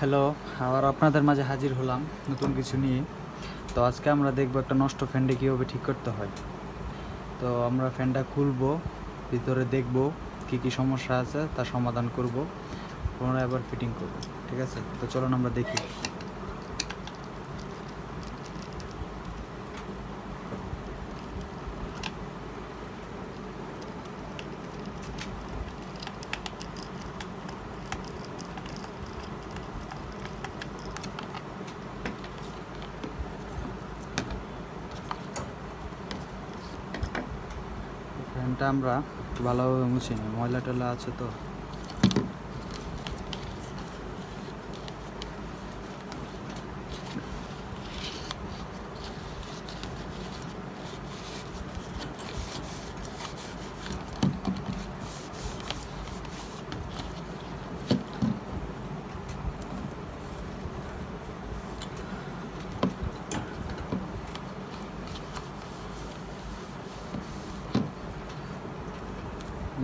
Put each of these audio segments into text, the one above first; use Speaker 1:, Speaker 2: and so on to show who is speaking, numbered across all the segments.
Speaker 1: Hello, আবার আপনাদের মাঝে হাজির হলাম নতুন কিছু নিয়ে। তো আজকে আমরা দেখব একটা নষ্ট ফ্যানটা কীভাবে ঠিক করতে হয়। তো আমরা ফ্যানটা খুলবো, ভিতরে দেখব কী কী সমস্যা আছে, তার সমাধান করব, পুনরায় আবার ফিটিং করব। ঠিক আছে, তো চলুন আমরা দেখি। ফ্যানটা আমরা ভালোভাবে মুছে নিই, ময়লা টয়লা আছে তো।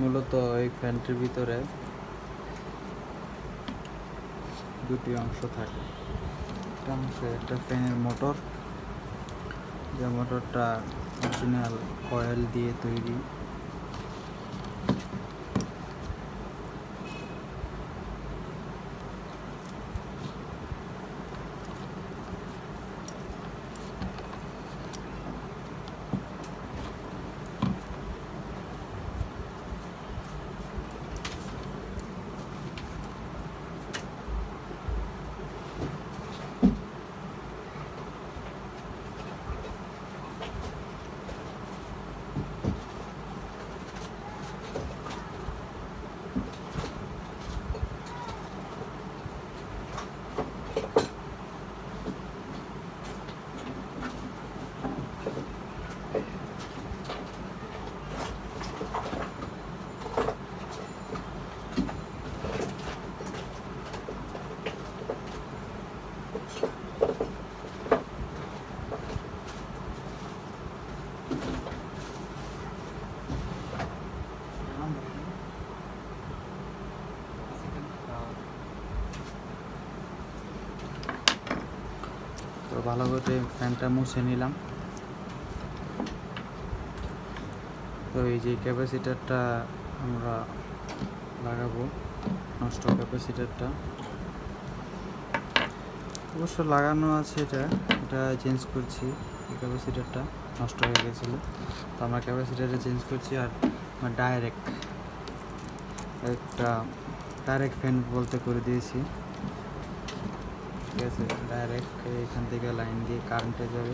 Speaker 1: মূলত এই ফ্যানটির ভিতরে দুটি অংশ থাকে। একটা অংশে একটা ফ্যানের মোটর, যে মোটরটা অরিজিনাল কয়েল দিয়ে তৈরি। তো ভালো করে ফ্যানটা মুছে নিলাম। তো এই যে ক্যাপাসিটারটা আমরা লাগাবো, নষ্ট ক্যাপাসিটারটা অবশ্য লাগানো আছে, এটা চেঞ্জ করছি। ক্যাপাসিটারটা নষ্ট হয়ে গেছিলো, তো আমরা ক্যাপাসিটারটা চেঞ্জ করছি। আর ডাইরেক্ট ফ্যান বলতে করে দিয়েছি। ঠিক আছে, ডাইরেক্ট এখান থেকে লাইন দিয়ে কারেন্টে যাবে।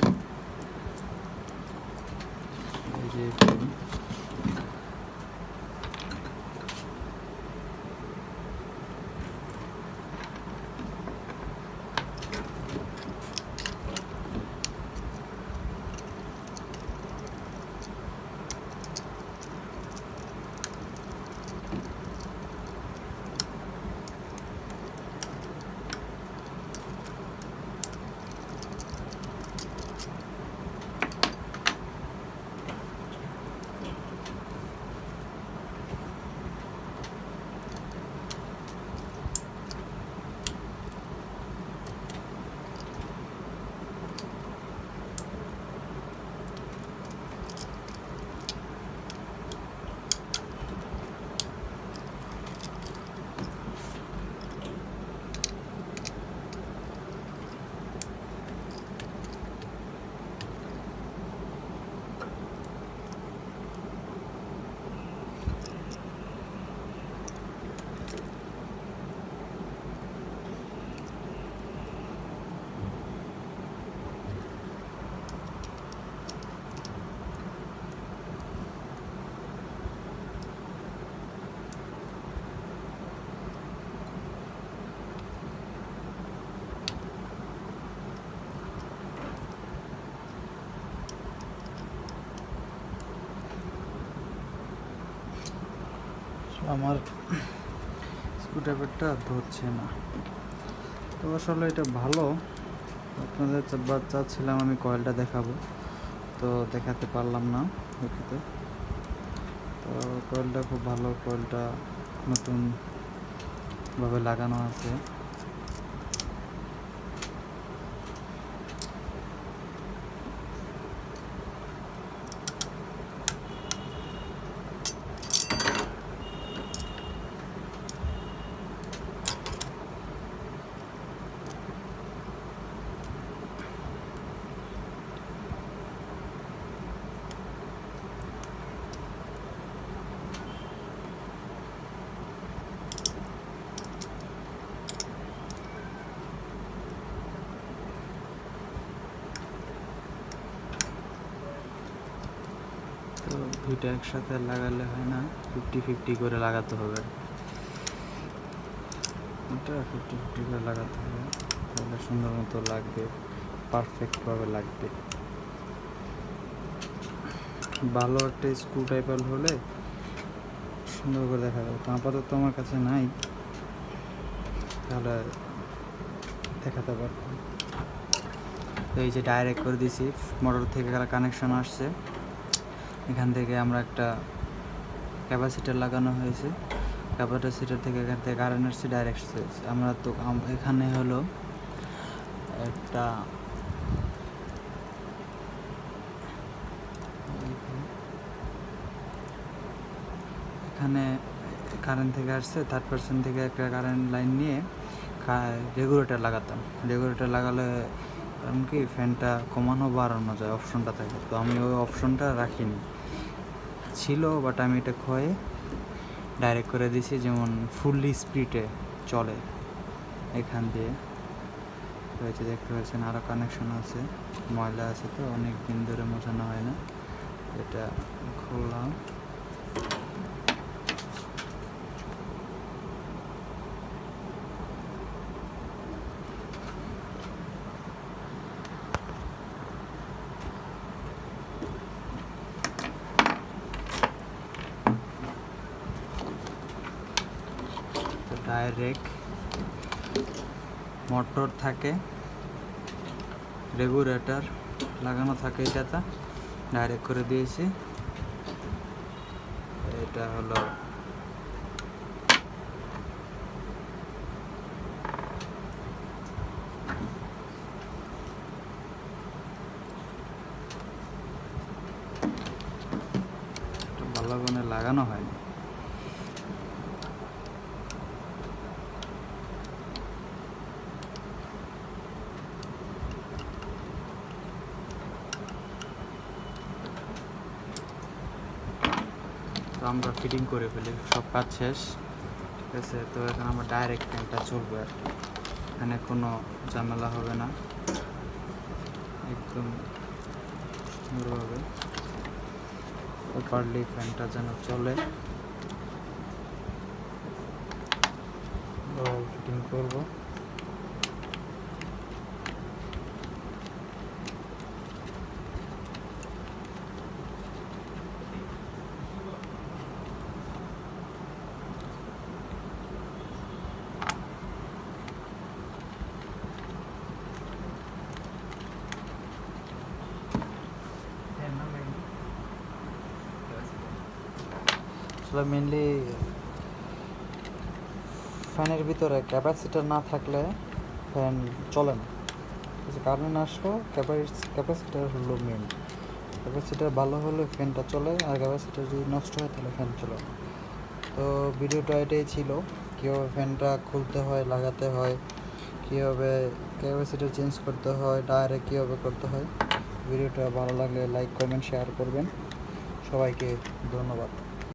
Speaker 1: এই যে আমার স্ক্রুড্রাইভারটা ধরছে না। তো আসলে এটা ভালো, আপনাদের চাচ্ছিলাম আমি কয়েলটা দেখাবো, তো দেখাতে পারলাম না দুঃখিত। তো কয়েলটা খুব ভালো, কয়েলটা নতুনভাবে লাগানো আছে। দুইটা একসাথে লাগালে হয় না, 50-50 করে লাগাতে হবে। এটা 50-50 করে লাগাতে হবে, তাহলে সুন্দর মতো লাগবে, পারফেক্টভাবে লাগবে। ভালো একটা স্ক্রু টাইপার হলে সুন্দর করে দেখা যাবে। তো আপাতত আমার কাছে নাই, তাহলে দেখাতে পারবো। তো এই যে ডাইরেক্ট করে দিছি, মোটর থেকে কানেকশন আসছে, এখান থেকে আমরা একটা ক্যাপাসিটার লাগানো হয়েছে, ক্যাপাসিটার থেকে এখান থেকে কারেন্ট আসছে ডাইরেক্ট। আমরা তো এখানে হলো একটা এখানে কারেন্ট থেকে আসছে, 3% থেকে একটা কারেন্ট লাইন নিয়ে রেগুলেটর লাগাতাম। রেগুলেটর লাগালে কারণ কি ফ্যানটা কমানো বাড়ানো যায়, অপশনটা থাকে। তো আমি ওই অপশনটা রাখিনি, ছিল, বাট আমি এটা ক্ষয়ে ডাইরেক্ট করে দিছি, যেমন ফুললি স্পিডে চলে। এখান দিয়ে হয়েছে, দেখতে পাচ্ছেন আরও কানেকশন আছে, ময়লা আছে, তো অনেক দিন ধরে মোছানো হয় না। এটা খুললাম, ডাইরেক্ট মোটর থাকে, রেগুলেটর লাগানো থাকে, এটাতে ডাইরেক্ট করে দিয়েছি। এটা হলো ভালো করে লাগানো হয়নি। তো আমরা ফিটিং করে ফেলি, সব কাজ শেষ, ঠিক আছে। তো এখন আমরা ডাইরেক্ট ফ্যানটা চলবে আর কি, এখানে কোনো ঝামেলা হবে না, একদম সুন্দরভাবে প্রপারলি ফ্যানটা যেন চলে। ফিটিং করবো, আসলে মেনলি ফ্যানের ভিতরে ক্যাপাসিটার না থাকলে ফ্যান চলে না। কারেন্ট আসলো, ক্যাপাসিটার হলো মেন। ক্যাপাসিটার ভালো হলে ফ্যানটা চলে, আর ক্যাপাসিটার যদি নষ্ট হয় তাহলে ফ্যান চলে না। তো ভিডিওটা এটাই ছিল, কীভাবে ফ্যানটা খুলতে হয়, লাগাতে হয়, কীভাবে ক্যাপাসিটার চেঞ্জ করতে হয়, ডাইরেক্ট কীভাবে করতে হয়। ভিডিওটা ভালো লাগলে লাইক, কমেন্ট, শেয়ার করবেন। সবাইকে ধন্যবাদ।